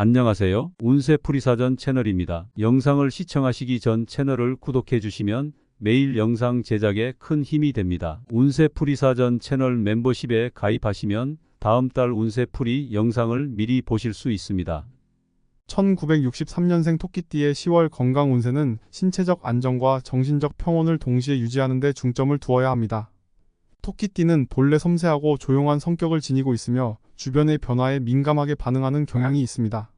안녕하세요. 운세풀이사전 채널입니다. 영상을 시청하시기 전 채널을 구독해 주시면 매일 영상 제작에 큰 힘이 됩니다. 운세풀이사전 채널 멤버십에 가입하시면 다음 달 운세풀이 영상을 미리 보실 수 있습니다. 1963년생 토끼띠의 10월 건강 운세는 신체적 안정과 정신적 평온을 동시에 유지하는 데 중점을 두어야 합니다. 토끼띠는 본래 섬세하고 조용한 성격을 지니고 있으며 주변의 변화에 민감하게 반응하는 경향이 있습니다.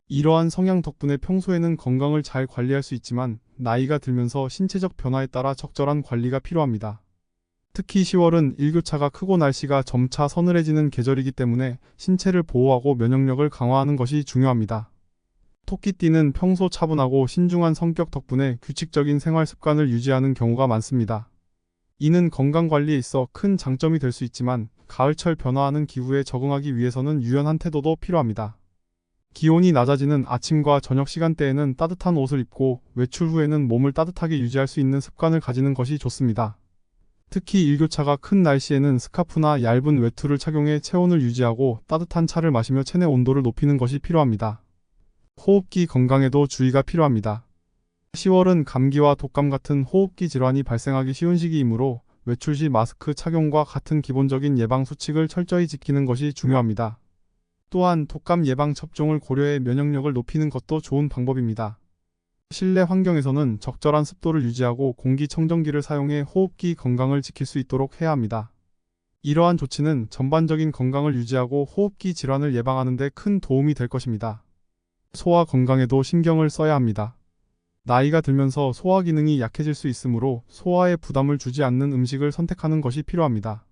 이러한 성향 덕분에 평소에는 건강을 잘 관리할 수 있지만 나이가 들면서 신체적 변화에 따라 적절한 관리가 필요합니다. 특히 10월은 일교차가 크고 날씨가 점차 서늘해지는 계절이기 때문에 신체를 보호하고 면역력을 강화하는 것이 중요합니다. 토끼띠는 평소 차분하고 신중한 성격 덕분에 규칙적인 생활 습관을 유지하는 경우가 많습니다. 이는 건강관리에 있어 큰 장점이 될 수 있지만 가을철 변화하는 기후에 적응하기 위해서는 유연한 태도도 필요합니다. 기온이 낮아지는 아침과 저녁 시간대에는 따뜻한 옷을 입고 외출 후에는 몸을 따뜻하게 유지할 수 있는 습관을 가지는 것이 좋습니다. 특히 일교차가 큰 날씨에는 스카프나 얇은 외투를 착용해 체온을 유지하고 따뜻한 차를 마시며 체내 온도를 높이는 것이 필요합니다. 호흡기 건강에도 주의가 필요합니다. 10월은 감기와 독감 같은 호흡기 질환이 발생하기 쉬운 시기이므로 외출 시 마스크 착용과 같은 기본적인 예방 수칙을 철저히 지키는 것이 중요합니다. 또한 독감 예방 접종을 고려해 면역력을 높이는 것도 좋은 방법입니다. 실내 환경에서는 적절한 습도를 유지하고 공기청정기를 사용해 호흡기 건강을 지킬 수 있도록 해야 합니다. 이러한 조치는 전반적인 건강을 유지하고 호흡기 질환을 예방하는 데 큰 도움이 될 것입니다. 소화 건강에도 신경을 써야 합니다. 나이가 들면서 소화 기능이 약해질 수 있으므로 소화에 부담을 주지 않는 음식을 선택하는 것이 필요합니다.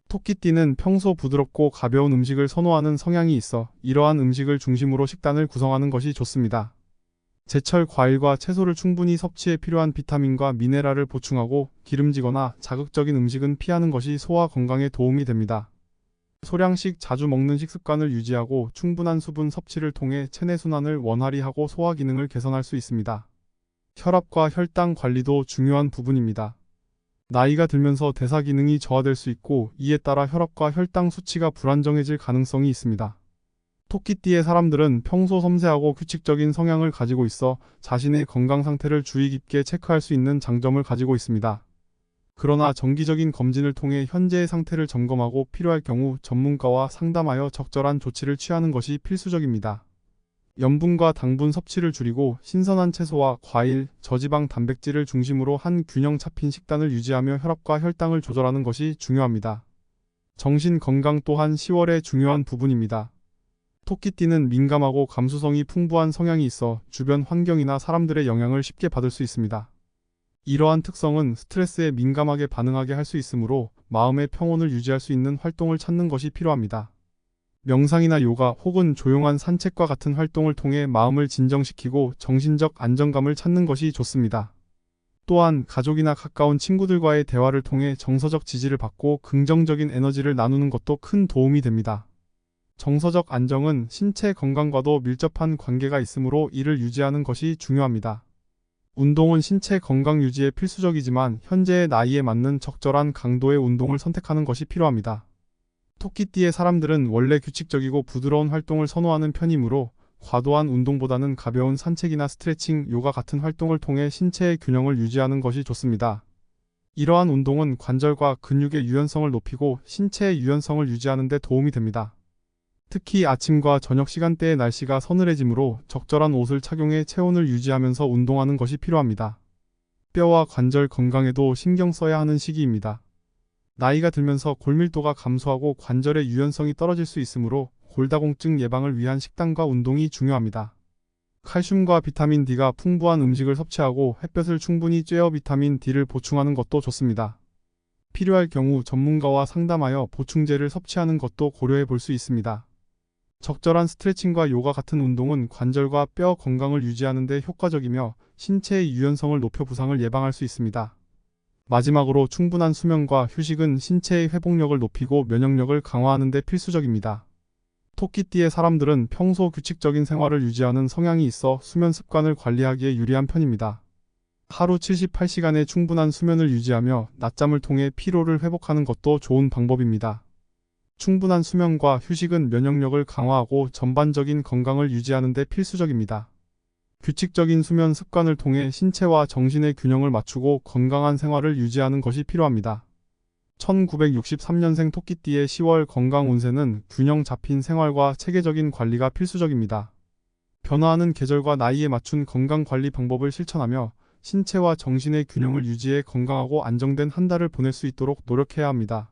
토끼띠는 평소 부드럽고 가벼운 음식을 선호하는 성향이 있어 이러한 음식을 중심으로 식단을 구성하는 것이 좋습니다. 제철 과일과 채소를 충분히 섭취해 필요한 비타민과 미네랄을 보충하고 기름지거나 자극적인 음식은 피하는 것이 소화 건강에 도움이 됩니다. 소량씩 자주 먹는 식습관을 유지하고 충분한 수분 섭취를 통해 체내 순환을 원활히 하고 소화 기능을 개선할 수 있습니다. 혈압과 혈당 관리도 중요한 부분입니다. 나이가 들면서 대사 기능이 저하될 수 있고 이에 따라 혈압과 혈당 수치가 불안정해질 가능성이 있습니다. 토끼띠의 사람들은 평소 섬세하고 규칙적인 성향을 가지고 있어 자신의 건강 상태를 주의 깊게 체크할 수 있는 장점을 가지고 있습니다. 그러나 정기적인 검진을 통해 현재의 상태를 점검하고 필요할 경우 전문가와 상담하여 적절한 조치를 취하는 것이 필수적입니다. 염분과 당분 섭취를 줄이고 신선한 채소와 과일, 저지방 단백질을 중심으로 한 균형 잡힌 식단을 유지하며 혈압과 혈당을 조절하는 것이 중요합니다. 정신 건강 또한 10월의 중요한 부분입니다. 토끼띠는 민감하고 감수성이 풍부한 성향이 있어 주변 환경이나 사람들의 영향을 쉽게 받을 수 있습니다. 이러한 특성은 스트레스에 민감하게 반응하게 할 수 있으므로 마음의 평온을 유지할 수 있는 활동을 찾는 것이 필요합니다. 명상이나 요가 혹은 조용한 산책과 같은 활동을 통해 마음을 진정시키고 정신적 안정감을 찾는 것이 좋습니다. 또한 가족이나 가까운 친구들과의 대화를 통해 정서적 지지를 받고 긍정적인 에너지를 나누는 것도 큰 도움이 됩니다. 정서적 안정은 신체 건강과도 밀접한 관계가 있으므로 이를 유지하는 것이 중요합니다. 운동은 신체 건강 유지에 필수적이지만 현재의 나이에 맞는 적절한 강도의 운동을 선택하는 것이 필요합니다. 토끼띠의 사람들은 원래 규칙적이고 부드러운 활동을 선호하는 편이므로 과도한 운동보다는 가벼운 산책이나 스트레칭, 요가 같은 활동을 통해 신체의 균형을 유지하는 것이 좋습니다. 이러한 운동은 관절과 근육의 유연성을 높이고 신체의 유연성을 유지하는 데 도움이 됩니다. 특히 아침과 저녁 시간대의 날씨가 서늘해지므로 적절한 옷을 착용해 체온을 유지하면서 운동하는 것이 필요합니다. 뼈와 관절 건강에도 신경 써야 하는 시기입니다. 나이가 들면서 골밀도가 감소하고 관절의 유연성이 떨어질 수 있으므로 골다공증 예방을 위한 식단과 운동이 중요합니다. 칼슘과 비타민 D가 풍부한 음식을 섭취하고 햇볕을 충분히 쬐어 비타민 D를 보충하는 것도 좋습니다. 필요할 경우 전문가와 상담하여 보충제를 섭취하는 것도 고려해 볼 수 있습니다. 적절한 스트레칭과 요가 같은 운동은 관절과 뼈 건강을 유지하는 데 효과적이며 신체의 유연성을 높여 부상을 예방할 수 있습니다. 마지막으로 충분한 수면과 휴식은 신체의 회복력을 높이고 면역력을 강화하는 데 필수적입니다. 토끼띠의 사람들은 평소 규칙적인 생활을 유지하는 성향이 있어 수면 습관을 관리하기에 유리한 편입니다. 하루 78시간의 충분한 수면을 유지하며 낮잠을 통해 피로를 회복하는 것도 좋은 방법입니다. 충분한 수면과 휴식은 면역력을 강화하고 전반적인 건강을 유지하는 데 필수적입니다. 규칙적인 수면 습관을 통해 신체와 정신의 균형을 맞추고 건강한 생활을 유지하는 것이 필요합니다. 1963년생 토끼띠의 10월 건강 운세는 균형 잡힌 생활과 체계적인 관리가 필수적입니다. 변화하는 계절과 나이에 맞춘 건강 관리 방법을 실천하며 신체와 정신의 균형을 유지해 건강하고 안정된 한 달을 보낼 수 있도록 노력해야 합니다.